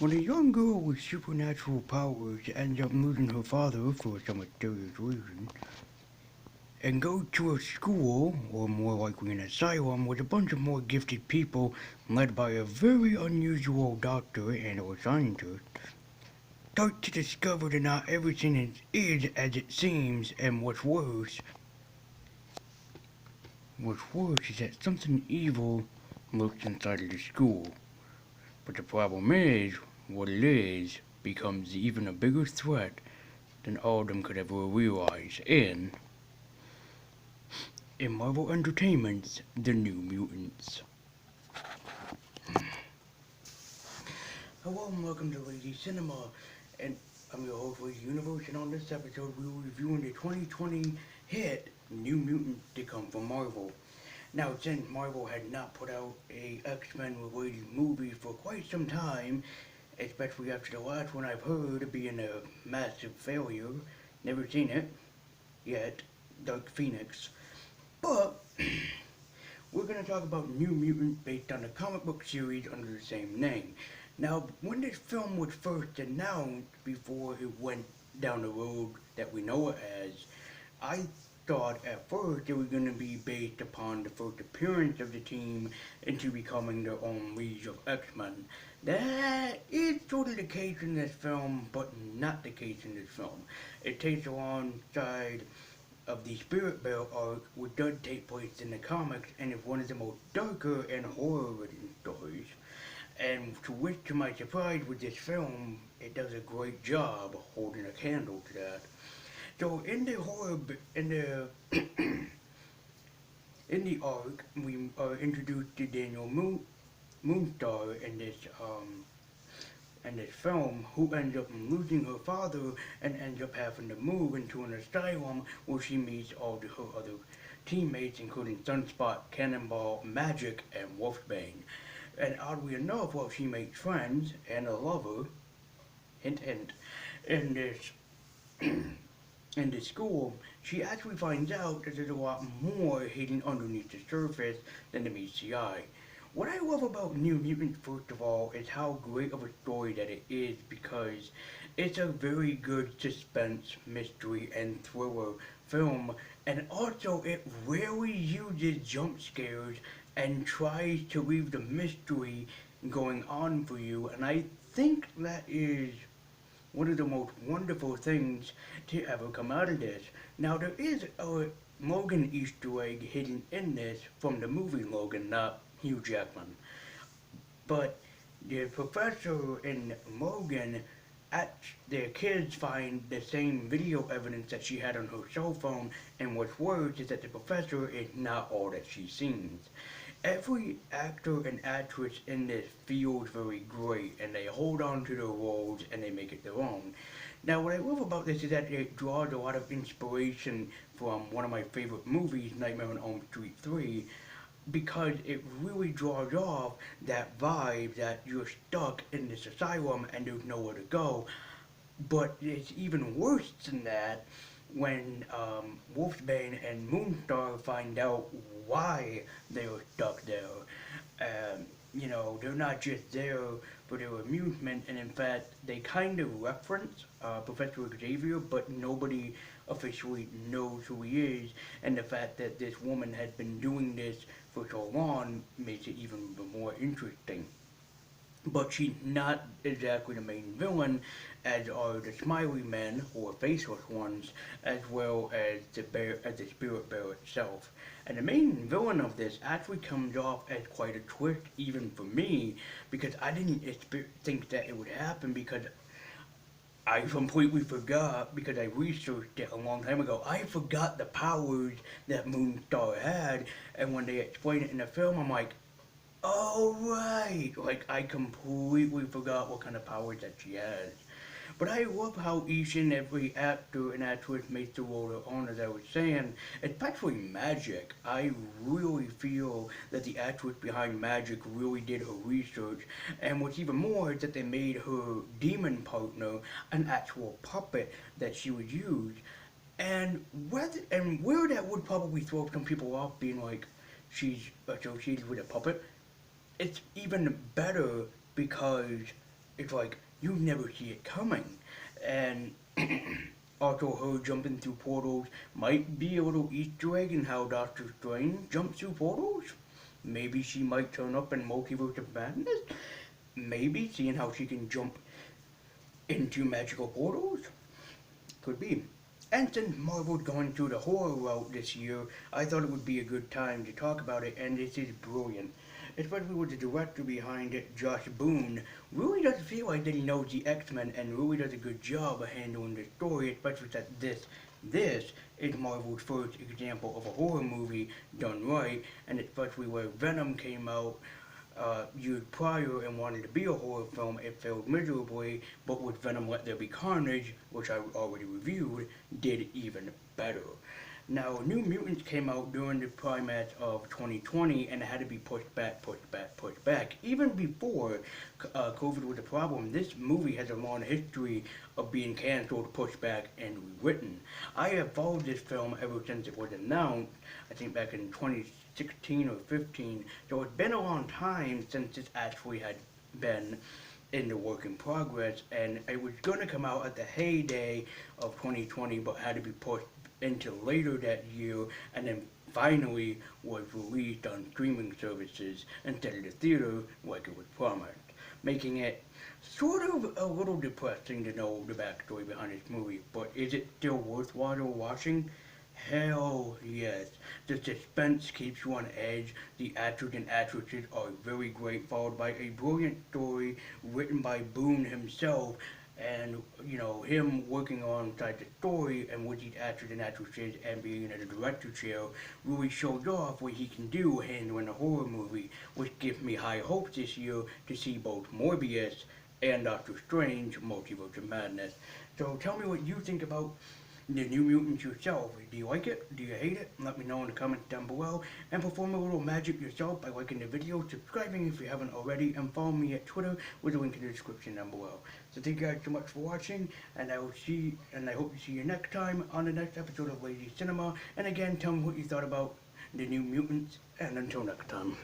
When a young girl with supernatural powers ends up losing her father for some mysterious reason, and goes to a school, or more likely an asylum, with a bunch of more gifted people led by a very unusual doctor and or scientist, start to discover that not everything is as it seems, and what's worse is that something evil lurks inside of the school. But the problem is, what it is becomes even a bigger threat than all of them could ever realize in Marvel Entertainment's The New Mutants. Hello and welcome to Lady Cinema, and I'm your host, Lady Universe, and on this episode we will be reviewing the 2020 hit New Mutants to come from Marvel. Now, since Marvel had not put out a X-Men related movie for quite some time, especially after the last one I've heard being a massive failure, never seen it yet, Dark Phoenix, but we're going to talk about New Mutant based on the comic book series under the same name. Now, when this film was first announced, before it went down the road that we know it as, I thought at first it was going to be based upon the first appearance of the team into becoming their own League of X-Men. That is sort of the case in this film, but not the case in this film. It takes alongside of the Spirit Bear arc, which does take place in the comics and is one of the most darker and horror-ridden stories. And to my surprise with this film, it does a great job holding a candle to that. So in the horror, in the in the arc, we are introduced to Daniel Moonstar in this film, who ends up losing her father and ends up having to move into an asylum where she meets all of her other teammates, including Sunspot, Cannonball, Magic, and Wolfbane. And oddly enough, while she makes friends and a lover, hint hint, in this in the school, she actually finds out that there's a lot more hidden underneath the surface than meets the eye. What I love about New Mutants, first of all, is how great of a story that it is, because it's a very good suspense, mystery, and thriller film, and also it rarely uses jump scares and tries to leave the mystery going on for you, and I think that is one of the most wonderful things to ever come out of this. Now, there is a Logan Easter egg hidden in this from the movie Logan, not Hugh Jackman. But the professor in Logan, at their kids find the same video evidence that she had on her cell phone, and what's worse is that the professor is not all that she seems. Every actor and actress in this feels very great, and they hold on to their roles and they make it their own. Now, what I love about this is that it draws a lot of inspiration from one of my favorite movies, Nightmare on Elm Street 3, because it really draws off that vibe that you're stuck in this asylum and there's nowhere to go. But it's even worse than that when Wolfsbane and Moonstar find out why they are stuck there. They're not just there for their amusement, and in fact, they kind of reference Professor Xavier, but nobody officially knows who he is, and the fact that this woman has been doing this for so long makes it even more interesting. But she's not exactly the main villain, as are the smiley men, or faceless ones, as well as the spirit bear itself. And the main villain of this actually comes off as quite a twist, even for me, because I didn't think that it would happen, because I completely forgot, because I researched it a long time ago. I forgot the powers that Moonstar had, and when they explain it in the film, I'm like, oh, right. Like, I completely forgot what kind of powers that she has. But I love how each and every actor and actress makes the role their own, as I was saying, especially Magic. I really feel that the actress behind Magic really did her research, and what's even more is that they made her demon partner an actual puppet that she would use. And where that would probably throw some people off, being like, she's associated with a puppet, it's even better because it's like you never see it coming. And also her jumping through portals might be a little Easter egg in how Doctor Strange jumps through portals. Maybe she might turn up in Multiverse of Madness. Maybe, seeing how she can jump into magical portals. Could be. And since Marvel's going through the horror route this year, I thought it would be a good time to talk about it, and this is brilliant. Especially with the director behind it, Josh Boone, really does feel like that he knows the X-Men and really does a good job of handling the story, especially that this is Marvel's first example of a horror movie done right, and especially where Venom came out years prior and wanted to be a horror film, it failed miserably, but with Venom Let There Be Carnage, which I already reviewed, did even better. Now, New Mutants came out during the climax of 2020 and it had to be pushed back, pushed back, pushed back. Even before COVID was a problem, this movie has a long history of being cancelled, pushed back, and rewritten. I have followed this film ever since it was announced, I think back in 2016 or 15, so it's been a long time since this actually had been in the work in progress, and it was going to come out at the heyday of 2020 but had to be pushed into later that year, and then finally was released on streaming services instead of the theater like it was promised, making it sort of a little depressing to know the backstory behind this movie. But is it still worthwhile watching? Hell yes. The suspense keeps you on edge. The actors and actresses are very great, followed by a brilliant story written by Boone himself, and him working alongside the story and with these actors and actresses and being in the director chair really showed off what he can do handling a horror movie, which gives me high hopes this year to see both Morbius and Doctor Strange Multiverse of Madness. So tell me what you think about the New Mutants yourself. Do you like it? Do you hate it? Let me know in the comments down below. And perform a little magic yourself by liking the video, subscribing if you haven't already, and follow me at Twitter with a link in the description down below. So thank you guys so much for watching, and I hope to see you next time on the next episode of Lazy Cinema. And again, tell me what you thought about the New Mutants, and until next time.